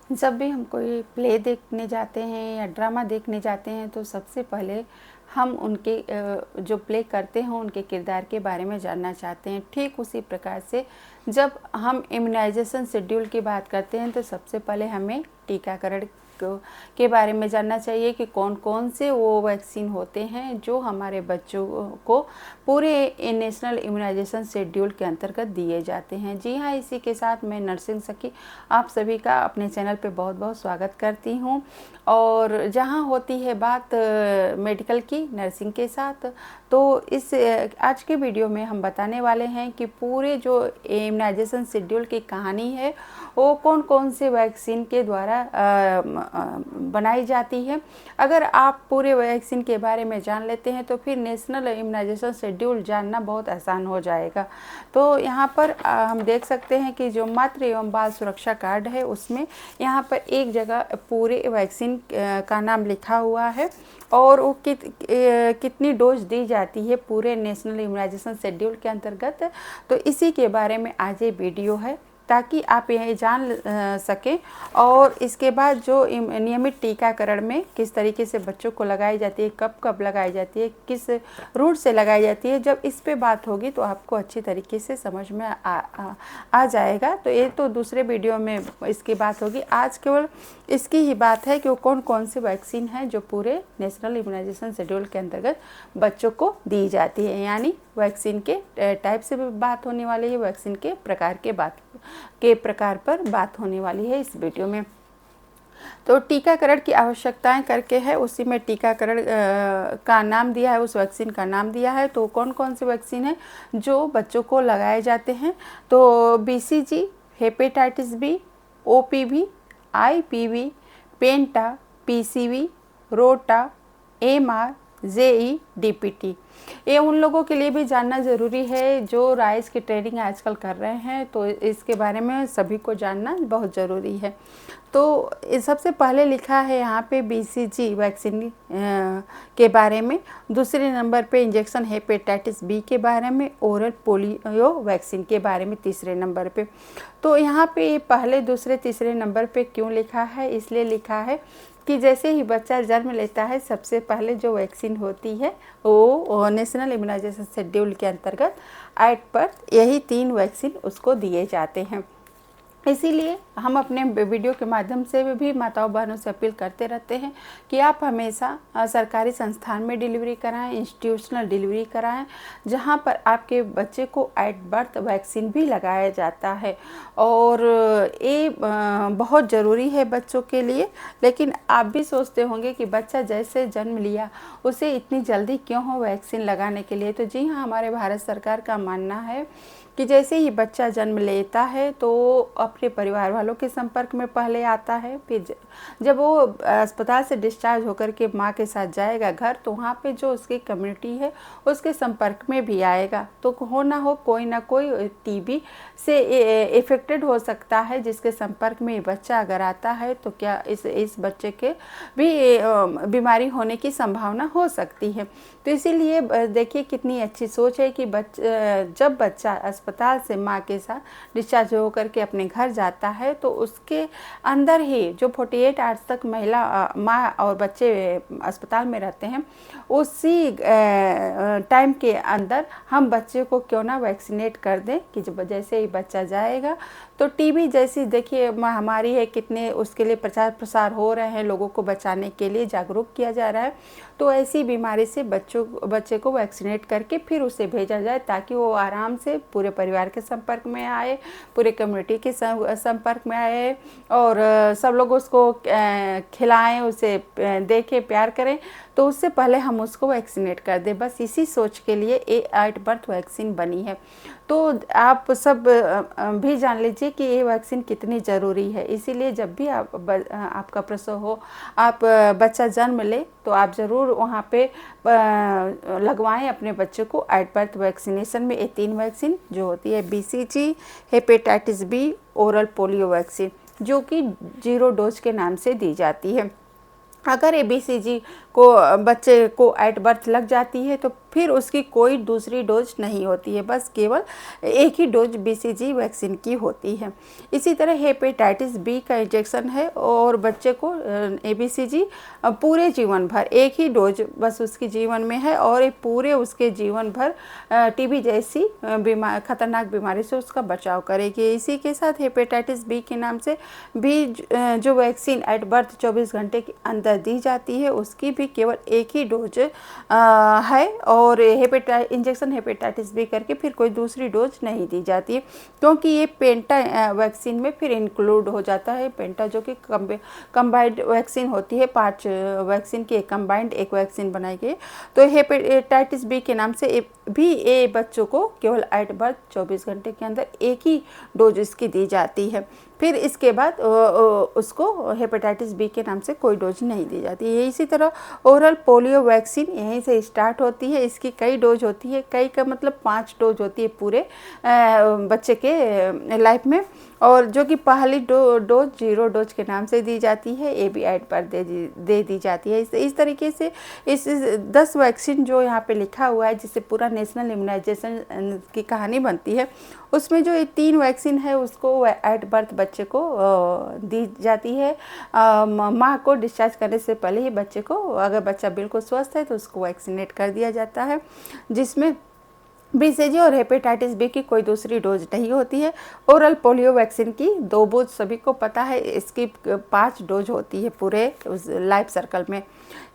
जब भी हम कोई प्ले देखने जाते हैं या ड्रामा देखने जाते हैं तो सबसे पहले हम उनके जो प्ले करते हैं उनके किरदार के बारे में जानना चाहते हैं। ठीक उसी प्रकार से जब हम इम्यूनाइजेशन शेड्यूल की बात करते हैं तो सबसे पहले हमें टीकाकरण के बारे में जानना चाहिए कि कौन कौन से वो वैक्सीन होते हैं जो हमारे बच्चों को पूरे नेशनल इम्यूनाइजेशन शेड्यूल के अंतर्गत दिए जाते हैं। जी हाँ, इसी के साथ मैं नर्सिंग सखी आप सभी का अपने चैनल पे बहुत बहुत स्वागत करती हूँ। और जहाँ होती है बात मेडिकल की नर्सिंग के साथ, तो इस आज के वीडियो में हम बताने वाले हैं कि पूरे जो इम्यूनाइजेशन शेड्यूल की कहानी है वो कौन कौन से वैक्सीन के द्वारा बनाई जाती है। अगर आप पूरे वैक्सीन के बारे में जान लेते हैं तो फिर नेशनल इम्यूनाइजेशन शेड्यूल जानना बहुत आसान हो जाएगा। तो यहाँ पर हम देख सकते हैं कि जो मातृ एवं बाल सुरक्षा कार्ड है उसमें यहाँ पर एक जगह पूरे वैक्सीन का नाम लिखा हुआ है और वो कितनी डोज दी जाती है पूरे नेशनल इम्यूनाइजेशन शेड्यूल के अंतर्गत। तो इसी के बारे में आज ये वीडियो है ताकि आप यह जान सकें। और इसके बाद जो नियमित टीकाकरण में किस तरीके से बच्चों को लगाई जाती है, कब कब लगाई जाती है, किस रूट से लगाई जाती है, जब इस पे बात होगी तो आपको अच्छी तरीके से समझ में आ जाएगा। तो ये तो दूसरे वीडियो में इसकी बात होगी। आज केवल इसकी ही बात है कि वो कौन कौन से वैक्सीन हैं जो पूरे नेशनल इम्यूनाइजेशन शेड्यूल के अंतर्गत बच्चों को दी जाती है। यानी वैक्सीन के टाइप से भी बात होने वाली है, वैक्सीन के प्रकार पर बात होने वाली है इस वीडियो में। तो टीकाकरण की आवश्यकताएं करके है, उसी में टीकाकरण का नाम दिया है, उस वैक्सीन का नाम दिया है। तो कौन कौन से वैक्सीन हैं जो बच्चों को लगाए जाते हैं, तो BCG, hepatitis B, OPV, IPV, penta, PCV, rota, MR, JE, DPT। ये उन लोगों के लिए भी जानना ज़रूरी है जो राइस की ट्रेनिंग आजकल कर रहे हैं, तो इसके बारे में सभी को जानना बहुत ज़रूरी है। तो सबसे पहले लिखा है यहाँ पे BCG वैक्सीन के बारे में, दूसरे नंबर पे इंजेक्शन हेपेटाइटिस बी के बारे में, ओरल पोलियो वैक्सीन के बारे में तीसरे नंबर पे। तो यहाँ पे पहले दूसरे तीसरे नंबर पे क्यों लिखा है, इसलिए लिखा है कि जैसे ही बच्चा जन्म लेता है सबसे पहले जो वैक्सीन होती है वो नेशनल इम्यूनाइजेशन शेड्यूल के अंतर्गत एट बर्थ यही 3 वैक्सीन उसको दिए जाते हैं। इसीलिए हम अपने वीडियो के माध्यम से भी माताओं बहनों से अपील करते रहते हैं कि आप हमेशा सरकारी संस्थान में डिलीवरी कराएं, इंस्टीट्यूशनल डिलीवरी कराएं, जहां पर आपके बच्चे को एट बर्थ वैक्सीन भी लगाया जाता है। और ये बहुत ज़रूरी है बच्चों के लिए। लेकिन आप भी सोचते होंगे कि बच्चा जैसे जन्म लिया उसे इतनी जल्दी क्यों हो वैक्सीन लगाने के लिए। तो जी हाँ, हमारे भारत सरकार का मानना है कि जैसे ही बच्चा जन्म लेता है तो अपने परिवार वालों के संपर्क में पहले आता है, फिर जब वो अस्पताल से डिस्चार्ज होकर के माँ के साथ जाएगा घर, तो वहाँ पे जो उसकी कम्युनिटी है उसके संपर्क में भी आएगा। तो हो ना हो कोई ना कोई TB से इफेक्टेड हो सकता है, जिसके संपर्क में बच्चा अगर आता है तो क्या इस बच्चे के भी बीमारी होने की संभावना हो सकती है। तो इसीलिए देखिए कितनी अच्छी सोच है कि जब बच्चा अस्पताल से माँ के साथ डिस्चार्ज होकर के अपने घर जाता है तो उसके अंदर ही जो 48 आवर्स तक महिला माँ और बच्चे अस्पताल में रहते हैं, उसी टाइम के अंदर हम बच्चे को क्यों ना वैक्सीनेट कर दें कि जब जैसे ही बच्चा जाएगा तो TB जैसी देखिए महामारी है, कितने उसके लिए प्रचार प्रसार हो रहे हैं, लोगों को बचाने के लिए जागरूक किया जा रहा है। तो ऐसी बीमारी से बच्चे को वैक्सीनेट करके फिर उसे भेजा जाए ताकि वो आराम से पूरे परिवार के संपर्क में आए, पूरे कम्युनिटी के संपर्क में आए और सब लोग उसको खिलाएं, उसे देखें, प्यार करें। तो उससे पहले हम उसको वैक्सीनेट कर दें, बस इसी सोच के लिए एट बर्थ वैक्सीन बनी है। तो आप सब भी जान लीजिए कि ये वैक्सीन कितनी ज़रूरी है। इसीलिए जब भी आपका प्रसव हो, आप बच्चा जन्म ले तो आप ज़रूर वहाँ पे लगवाएं अपने बच्चे को एट बर्थ वैक्सीनेशन में। ये 3 वैक्सीन जो होती है BCG, hepatitis B, oral polio vaccine, जो कि 0 डोज के नाम से दी जाती है। अगर BCG को बच्चे को एट बर्थ लग जाती है तो फिर उसकी कोई दूसरी डोज नहीं होती है, बस केवल एक ही डोज BCG वैक्सीन की होती है। इसी तरह हेपेटाइटिस बी का इंजेक्शन है और बच्चे को BCG पूरे जीवन भर एक ही डोज बस उसके जीवन में है और ये पूरे उसके जीवन भर TB जैसी खतरनाक बीमारी से उसका बचाव करेगी। इसी के साथ हेपेटाइटिस बी के नाम से भी जो वैक्सीन एट बर्थ 24 घंटे के अंदर दी जाती है उसकी भी केवल एक ही डोज है और इंजेक्शन हेपेटाइटिस बी करके फिर कोई दूसरी डोज नहीं दी जाती है, क्योंकि ये पेंटा वैक्सीन में फिर इंक्लूड हो जाता है। पेंटा जो कि कंबाइंड वैक्सीन होती है, 5 वैक्सीन की कंबाइंड एक वैक्सीन बनाई गई। तो हेपेटाइटिस बी के नाम से भी ये बच्चों को केवल एट बर्थ 24 घंटे के अंदर एक ही डोज इसकी दी जाती है। फिर इसके बाद उसको हेपेटाइटिस बी के नाम से कोई डोज नहीं दी जाती है। इसी तरह ओरल पोलियो वैक्सीन यहीं से स्टार्ट होती है। इसकी कई डोज होती है, कई का मतलब 5 डोज होती है पूरे बच्चे के लाइफ में, और जो कि पहली डोज 0 डोज के नाम से दी जाती है, ये भी एड पर दे दी जाती है। इस तरीके से इस 10 वैक्सीन जो यहाँ पे लिखा हुआ है, जिससे पूरा नेशनल इम्यूनाइजेशन की कहानी बनती है, उसमें जो ये 3 वैक्सीन है उसको एट बर्थ बच्चे को दी जाती है। माँ को डिस्चार्ज करने से पहले ही बच्चे को, अगर बच्चा बिल्कुल स्वस्थ है तो उसको वैक्सीनेट कर दिया जाता है, जिसमें BCG और हेपेटाइटिस बी की कोई दूसरी डोज नहीं होती है। ओरल पोलियो वैक्सीन की 2 डोज सभी को पता है, इसकी 5 डोज होती है पूरे उस लाइफ सर्कल में।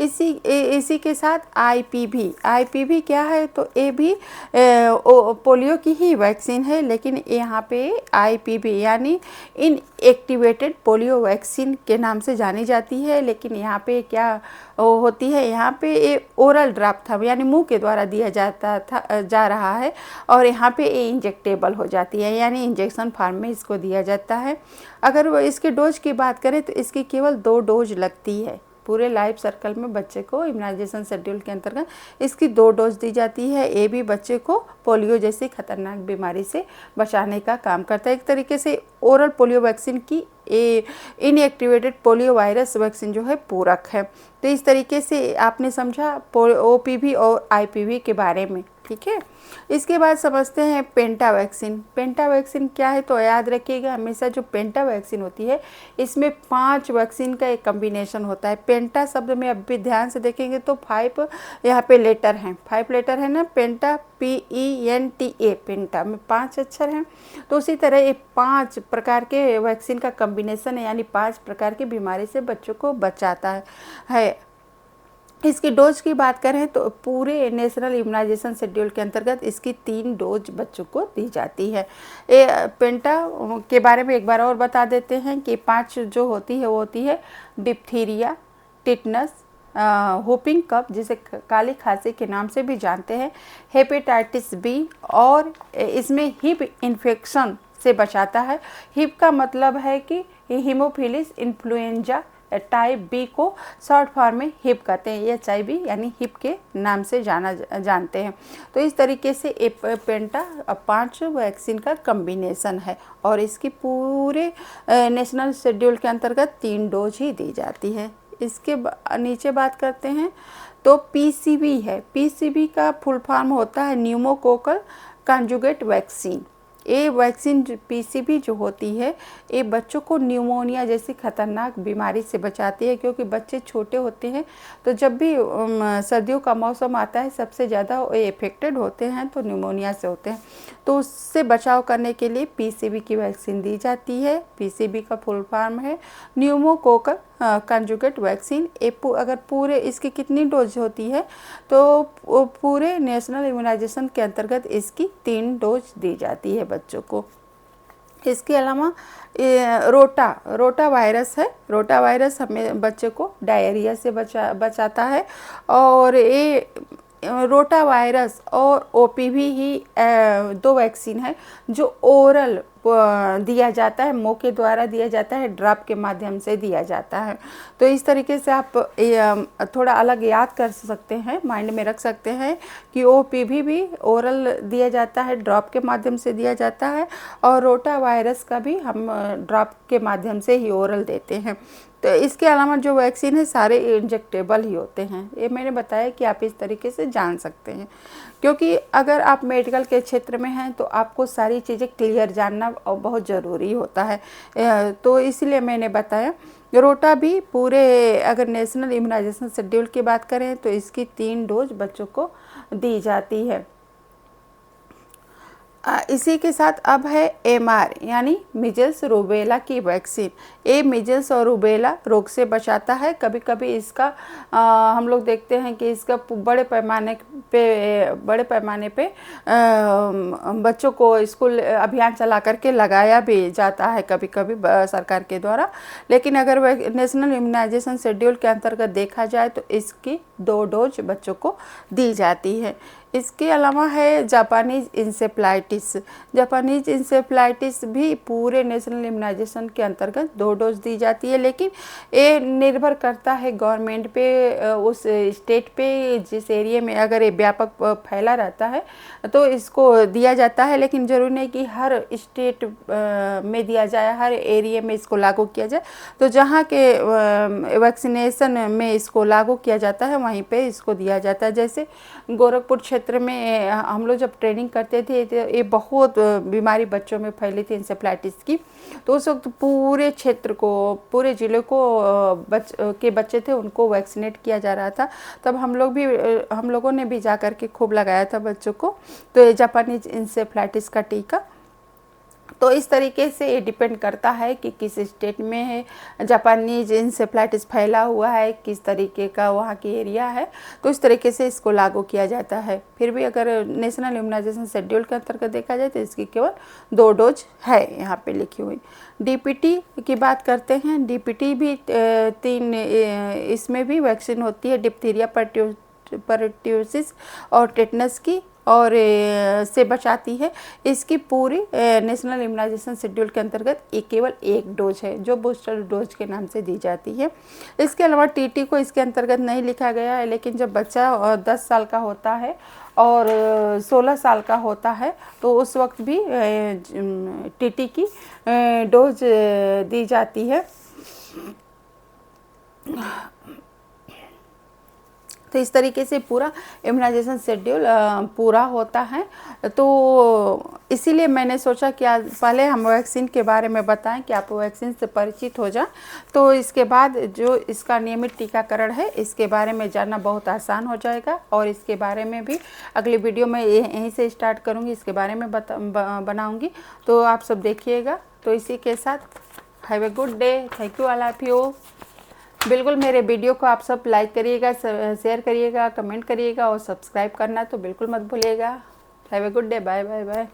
इसी के साथ IPV क्या है, तो ये भी पोलियो की ही वैक्सीन है, लेकिन यहाँ पे IPV यानी इनएक्टिवेटेड पोलियो वैक्सीन के नाम से जानी जाती है। लेकिन यहाँ पे क्या होती है, यहाँ पे ये ओरल ड्रॉप था यानी मुंह के द्वारा दिया जा रहा है, और यहाँ पे ये इंजेक्टेबल हो जाती है यानी इंजेक्शन फॉर्म में इसको दिया जाता है। अगर वो इसके डोज की बात करें तो इसकी केवल 2 डोज लगती है पूरे लाइफ सर्कल में। बच्चे को इम्यूनाइजेशन शेड्यूल के अंतर्गत इसकी 2 डोज दी जाती है। ये भी बच्चे को पोलियो जैसी खतरनाक बीमारी से बचाने का काम करता है। एक तरीके से ओरल पोलियो वैक्सीन की इनएक्टिवेटेड पोलियो वायरस वैक्सीन जो है पूरक है। तो इस तरीके से आपने समझा OPV और IPV के बारे में, ठीक है। इसके बाद समझते हैं पेंटा वैक्सीन। पेंटा वैक्सीन क्या है, तो याद रखिएगा हमेशा जो पेंटा वैक्सीन होती है इसमें 5 वैक्सीन का एक कम्बिनेशन होता है। पेंटा शब्द में अब भी ध्यान से देखेंगे तो 5 यहाँ पे लेटर हैं, 5 लेटर है ना, पेंटा PENTA, पेंटा में 5 अक्षर हैं। तो उसी तरह ये 5 प्रकार के वैक्सीन का कम्बिनेशन है, यानी 5 प्रकार की बीमारी से बच्चों को बचाता है। इसकी डोज की बात करें तो पूरे नेशनल इम्यूनाइजेशन शेड्यूल के अंतर्गत इसकी 3 डोज बच्चों को दी जाती है। पेंटा के बारे में एक बार और बता देते हैं कि 5 जो होती है वो होती है डिप्थीरिया, टिटनस, होपिंग कफ जिसे काली खांसी के नाम से भी जानते हैं, हेपेटाइटिस बी, और इसमें हिप इन्फेक्शन से बचाता है। हिप का मतलब है कि हीमोफिलिस इन्फ्लुएंजा टाइप बी को शॉर्ट फॉर्म में हिप कहते हैं, HIV यानी हिप के नाम से जानते हैं। तो इस तरीके से पेंटा 5 वैक्सीन का कम्बिनेशन है और इसकी पूरे नेशनल शेड्यूल के अंतर्गत 3 डोज ही दी जाती है। इसके नीचे बात करते हैं तो PCV है। PCV का फुल फॉर्म होता है न्यूमोकोकल कॉन्जुगेट वैक्सीन। ये वैक्सीन PCV जो होती है ये बच्चों को न्यूमोनिया जैसी खतरनाक बीमारी से बचाती है, क्योंकि बच्चे छोटे होते हैं तो जब भी सर्दियों का मौसम आता है सबसे ज़्यादा ये इफेक्टेड होते हैं तो न्यूमोनिया से होते हैं। तो उससे बचाव करने के लिए PCV की वैक्सीन दी जाती है। PCV का फुल फॉर्म है न्यूमोकोकल कॉन्जुगेट वैक्सीन। अगर पूरे इसकी कितनी डोज होती है तो पूरे नेशनल इम्यूनाइजेशन के अंतर्गत इसकी 3 डोज दी जाती है बच्चों को। इसके अलावा रोटा वायरस है। रोटा वायरस हमें बच्चे को डायरिया से बचाता है, और ये रोटा वायरस और OPV ही 2 वैक्सीन है जो ओरल दिया जाता है, मुंह के द्वारा दिया जाता है, ड्रॉप के माध्यम से दिया जाता है। तो इस तरीके से आप थोड़ा अलग याद कर सकते हैं, माइंड में रख सकते हैं कि OPV भी ओरल दिया जाता है, ड्रॉप के माध्यम से दिया जाता है, और रोटा वायरस का भी हम ड्रॉप के माध्यम से ही ओरल देते हैं। तो इसके अलावा जो वैक्सीन है सारे इंजेक्टेबल ही होते हैं। ये मैंने बताया कि आप इस तरीके से जान सकते हैं, क्योंकि अगर आप मेडिकल के क्षेत्र में हैं तो आपको सारी चीज़ें क्लियर जानना बहुत ज़रूरी होता है। तो इसलिए मैंने बताया। रोटा भी पूरे, अगर नेशनल इम्यूनाइजेशन शेड्यूल की बात करें तो इसकी 3 डोज बच्चों को दी जाती है। इसी के साथ अब है MR यानी मिजल्स रूबेला की वैक्सीन। ये मिजल्स और रूबेला रोग से बचाता है। कभी कभी इसका हम लोग देखते हैं कि इसका बड़े पैमाने पे बच्चों को स्कूल अभियान चला करके लगाया भी जाता है कभी कभी सरकार के द्वारा। लेकिन अगर नेशनल इम्यूनाइजेशन शेड्यूल के अंतर्गत देखा जाए तो इसकी 2 डोज बच्चों को दी जाती है। इसके अलावा है जापानीज इंसेफ्लाइटिस। जापानीज इंसेफ्लाइटिस भी पूरे नेशनल इम्यूनाइजेशन के अंतर्गत 2 डोज दी जाती है, लेकिन ये निर्भर करता है गवर्नमेंट पे, उस स्टेट पे, जिस एरिया में अगर ये व्यापक फैला रहता है तो इसको दिया जाता है। लेकिन ज़रूरी नहीं कि हर स्टेट में दिया जाए, हर एरिया में इसको लागू किया जाए। तो जहाँ के वैक्सीनेशन में इसको लागू किया जाता है वहीं पे इसको दिया जाता है। जैसे गोरखपुर क्षेत्र में हम लोग जब ट्रेनिंग करते थे तो ये बहुत बीमारी बच्चों में फैली थी इंसेफ्लाइटिस की। तो उस वक्त पूरे क्षेत्र को, पूरे ज़िले को के बच्चे थे उनको वैक्सीनेट किया जा रहा था। तब हम लोगों ने भी जा कर के खूब लगाया था बच्चों को तो ये जापानीज इंसेफ्लाइटिस का टीका। तो इस तरीके से ये डिपेंड करता है कि किस स्टेट में है जापानीज इंसेफ्लाइटिस फैला हुआ है, किस तरीके का वहाँ की एरिया है, तो इस तरीके से इसको लागू किया जाता है। फिर भी अगर नेशनल इम्यूनाइजेशन शेड्यूल के अंतर्गत देखा जाए तो इसकी केवल 2 डोज है यहाँ पे लिखी हुई। DPT की बात करते हैं। DPT भी 3 इसमें भी वैक्सीन होती है, डिप्थीरिया, परट्यूसिस और टेटनस की, और से बचाती है। इसकी पूरी नेशनल इम्यूनाइजेशन शेड्यूल के अंतर्गत केवल 1 डोज है जो बूस्टर डोज के नाम से दी जाती है। इसके अलावा TT को इसके अंतर्गत नहीं लिखा गया है, लेकिन जब बच्चा 10 साल का होता है और 16 साल का होता है तो उस वक्त भी TT की डोज दी जाती है। तो इस तरीके से पूरा इम्यूनाइजेशन शेड्यूल पूरा होता है। तो इसीलिए मैंने सोचा कि आज पहले हम वैक्सीन के बारे में बताएं कि आप वैक्सीन से परिचित हो जाएं, तो इसके बाद जो इसका नियमित टीकाकरण है इसके बारे में जानना बहुत आसान हो जाएगा। और इसके बारे में भी अगली वीडियो में यहीं से स्टार्ट करूँगी, इसके बारे में बनाऊँगी, तो आप सब देखिएगा। तो इसी के साथ have a good day. Thank you all of you. बिल्कुल मेरे वीडियो को आप सब लाइक करिएगा, शेयर करिएगा, कमेंट करिएगा और सब्सक्राइब करना तो बिल्कुल मत भूलिएगा। Have a good day. Bye bye bye.